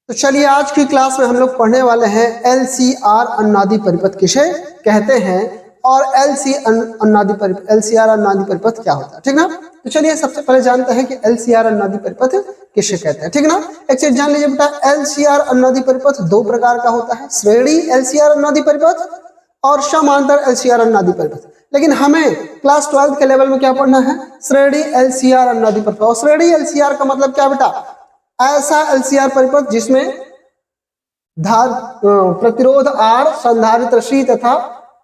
तो चलिए आज की क्लास में हम लोग पढ़ने वाले हैं LCR अनुनादी परिपथ किसे कहते हैं और LCR अनुनादी परिपथ क्या होता है, ठीक ना। तो चलिए सबसे पहले जानते हैं कि LCR अनुनादी परिपथ किसे कहते हैं, ठीक ना। एक चीज जान लीजिए बेटा, LCR अनुनादी परिपथ दो प्रकार का होता है, श्रेणी LCR अनुनादी परिपथ और समांतर LCR अनुनादी परिपथ। लेकिन हमें क्लास 12 के लेवल में क्या पढ़ना है, श्रेणी LCR अनुनादी परिपथ। और श्रेणी LCR का मतलब क्या बेटा, ऐसा LCR परिपथ जिसमें प्रतिरोध R, संधारित्र C तथा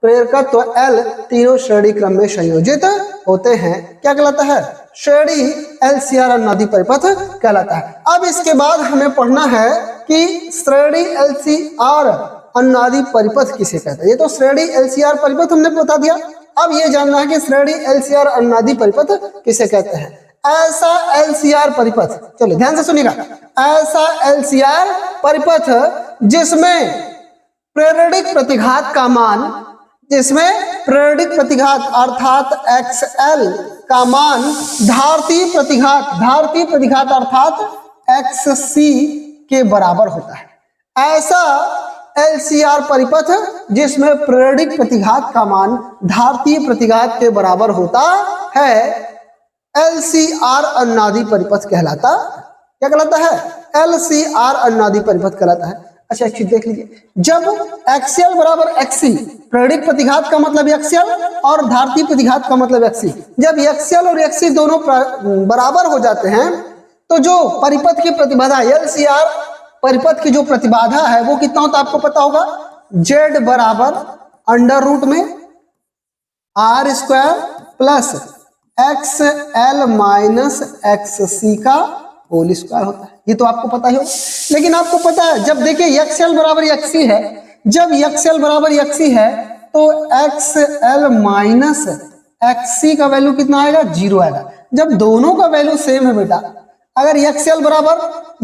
प्रेरकत्व L तीनों श्रेणी क्रम में संयोजित होते हैं, क्या कहलाता है, श्रेणी LCR अनुनादी परिपथ कहलाता है। अब इसके बाद हमें पढ़ना है कि श्रेणी LCR अनुनादी परिपथ किसे कहते हैं। ये तो श्रेणी LCR परिपथ हमने बता दिया, अब ये जानना है कि श्रेणी LCR अनुनादी परिपथ किसे कहते हैं। ऐसा LCR परिपथ, चलो ध्यान से सुनिएगा, ऐसा LCR परिपथ जिसमें प्रेरणिक प्रतिघात का मान, जिसमें प्रेरणिक प्रतिघात अर्थात XL का मान धारतीय प्रतिघात अर्थात XC के बराबर होता है। ऐसा LCR परिपथ जिसमें प्रेरणिक प्रतिघात का मान धारतीय प्रतिघात के बराबर होता है LCR अनुनादी परिपथ कहलाता, क्या कहलाता है, LCR अनुनादी परिपथ कहलाता है। अच्छा एक चीज देख लीजिए, जब XL बराबर XC, प्रेरणिक प्रतिघात का मतलब XL और धारतीय प्रतिघात का मतलब XC, जब XL और XC दोनों बराबर हो जाते हैं तो जो परिपथ की प्रतिबाधा LCR परिपथ की जो प्रतिबाधा है वो कितना होता है आपको पता होगा, Z बराबर अंडर रूट में R square plus XL minus XC का होल स्क्वायर होता है। ये तो आपको पता ही हो। लेकिन आपको पता है जब देखिए XL बराबर XC है, जब XL बराबर XC है तो XL माइनस XC का वैल्यू कितना आएगा, 0 आएगा। जब दोनों का वैल्यू सेम है बेटा, अगर XL बराबर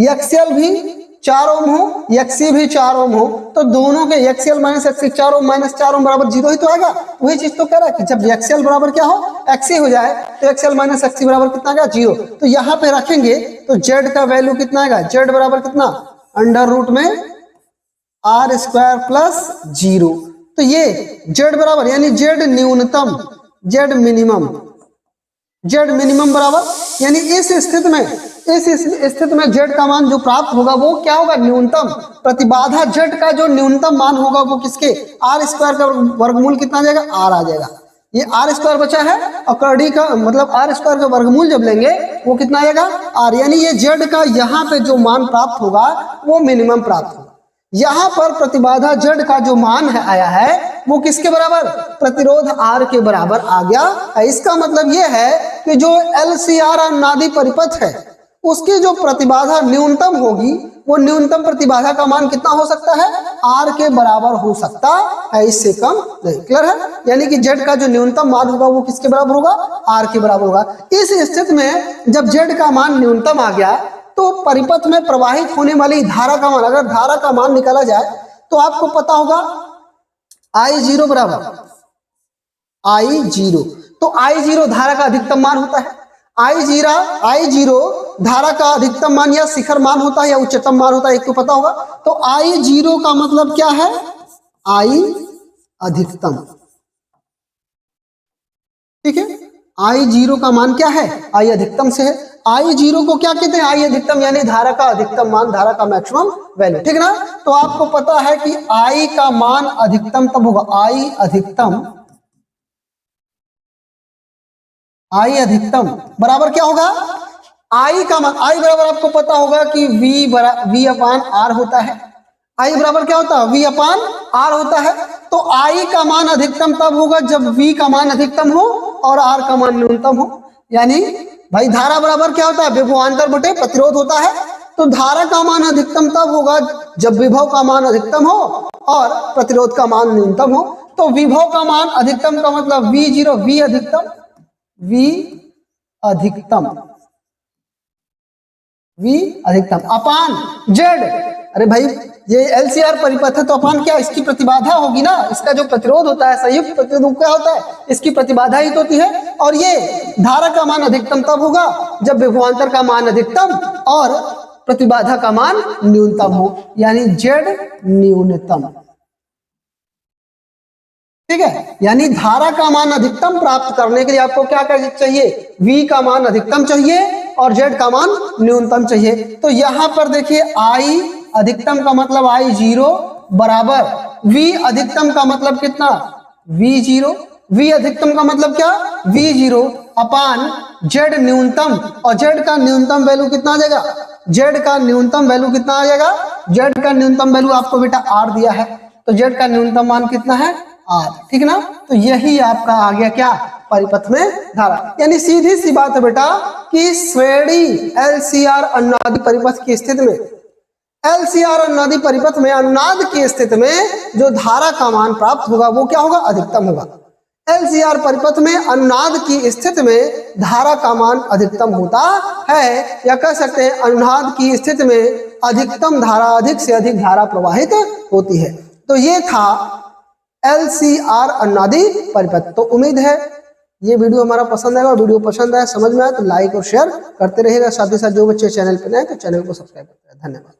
XL भी 4 ओम हो, XC भी 4 ओम हो, तो दोनों के XL माइनस XC 4 ओम माइनस 4 ओम बराबर 0 ही तो आएगा। वही चीज तो कह रहा है कि जब XL बराबर क्या हो, XC हो जाए तो XL माइनस XC बराबर कितना आएगा, 0। तो यहाँ पे रखेंगे तो Z का वैल्यू कितना आएगा, Z बराबर कितना, अंडर रूट में R स्क्वायर प्लस 0। तो ये Z बराबर यानी Z न्यूनतम, Z मिनिमम बराबर, यानी इस स्थिति में Z का मान जो प्राप्त होगा वो क्या होगा, न्यूनतम प्रतिबाधा Z का जो न्यूनतम मान होगा वो किसके, R स्क्वायर का वर्गमूल कितना आ जाएगा, R आ जाएगा। ये R स्क्वायर बचा है और करड़ी का मतलब R स्क्वायर का वर्गमूल जब लेंगे वो कितना आएगा, R, यानी ये Z का यहाँ पे जो मान प्राप्त होगा वो मिनिमम प्राप्त होगा। यहाँ पर प्रतिबाधा Z का जो मान है आया है वो किसके बराबर, प्रतिरोध R के बराबर आ गया। इसका मतलब ये है कि जो LCR अनुनादी परिपथ है उसकी जो प्रतिबाधा न्यूनतम होगी वो न्यूनतम प्रतिबाधा का मान कितना हो सकता है, R के बराबर हो सकता है, इससे कम नहीं। क्लियर है, यानी कि Z का जो न्यूनतम मान होगा वो किसके बराबर होगा, R के बराबर होगा। इस स्थिति में जब Z का मान न्यूनतम आ गया तो परिपथ में प्रवाहित होने वाली धारा का मान, अगर धारा का मान निकाला जाए तो आपको पता होगा I0 बराबर I0, तो I0 धारा का अधिकतम मान होता है। I0 धारा का अधिकतम मान या शिखर मान होता है या उच्चतम मान होता है, एक तो पता होगा। तो I0 का मतलब क्या है, I अधिकतम, ठीक है। I0 का मान क्या है, I अधिकतम से है। I0 को क्या कहते हैं, I अधिकतम यानी धारा का अधिकतम मान, धारा का मैक्सिमम वैल्यू, ठीक ना। तो आपको पता है कि I का मान अधिकतम तब होगा, I अधिकतम बराबर क्या होगा, I का मान, I बराबर आपको पता होगा कि V अपान R होता है। I बराबर क्या होता है, V अपान R होता है। तो I का मान अधिकतम तब होगा जब V का मान अधिकतम हो और R का मान न्यूनतम हो। यानी भाई धारा बराबर क्या होता है, विभवांतर बटे प्रतिरोध होता है। तो धारा का मान अधिकतम तब होगा जब विभव का मान अधिकतम हो और प्रतिरोध का मान न्यूनतम हो। तो विभव का मान अधिकतम का मतलब V0, V अधिकतम अपान Z। अरे भाई ये LCR परिपथ है तो अपान क्या, इसकी प्रतिबाधा होगी ना, इसका जो प्रतिरोध होता है संयुक्त प्रतिरोध क्या होता है, इसकी प्रतिबाधा ही तो होती है। और ये धारा का मान अधिकतम तब होगा जब विभवांतर का मान अधिकतम और प्रतिबाधा का मान न्यूनतम हो, यानी जेड न्यूनतम। ठीक है, यानी धारा का मान अधिकतम प्राप्त करने के लिए आपको क्या चाहिए, V का मान अधिकतम चाहिए और Z का मान न्यूनतम चाहिए। तो यहां पर देखिए I अधिकतम का मतलब I0 बराबर V अधिकतम का मतलब कितना, V0। V अधिकतम का मतलब क्या, V0 अपान Z न्यूनतम, और Z का न्यूनतम वैल्यू कितना आ जाएगा, Z का न्यूनतम वैल्यू कितना आ जाएगा, Z का न्यूनतम वैल्यू आपको बेटा R दिया है, तो Z का न्यूनतम मान कितना है, R। ठीक ना, तो यही आपका आ गया क्या, परिपथ में धारा। यानी सीधी सी बात है बेटा कि श्रेणी LCR अनुनादी परिपथ की स्थिति में, LCR अनुनादी परिपथ में अनुनाद की स्थिति में जो धारा का मान प्राप्त होगा वो क्या होगा, अधिकतम होगा। LCR परिपथ में अनुनाद की स्थिति में धारा का मान अधिकतम होता है, या कह सकते हैं अनुनाद की स्थिति में अधिकतम धारा, अधिक से अधिक धारा प्रवाहित होती है। तो ये था LCR अनुनादी परिपथ। तो उम्मीद है ये वीडियो हमारा पसंद आएगा, और वीडियो पसंद आए, समझ में आए तो लाइक और शेयर करते रहिएगा। साथ ही साथ जो बच्चे चैनल पर नए तो चैनल को सब्सक्राइब करते हैं। धन्यवाद।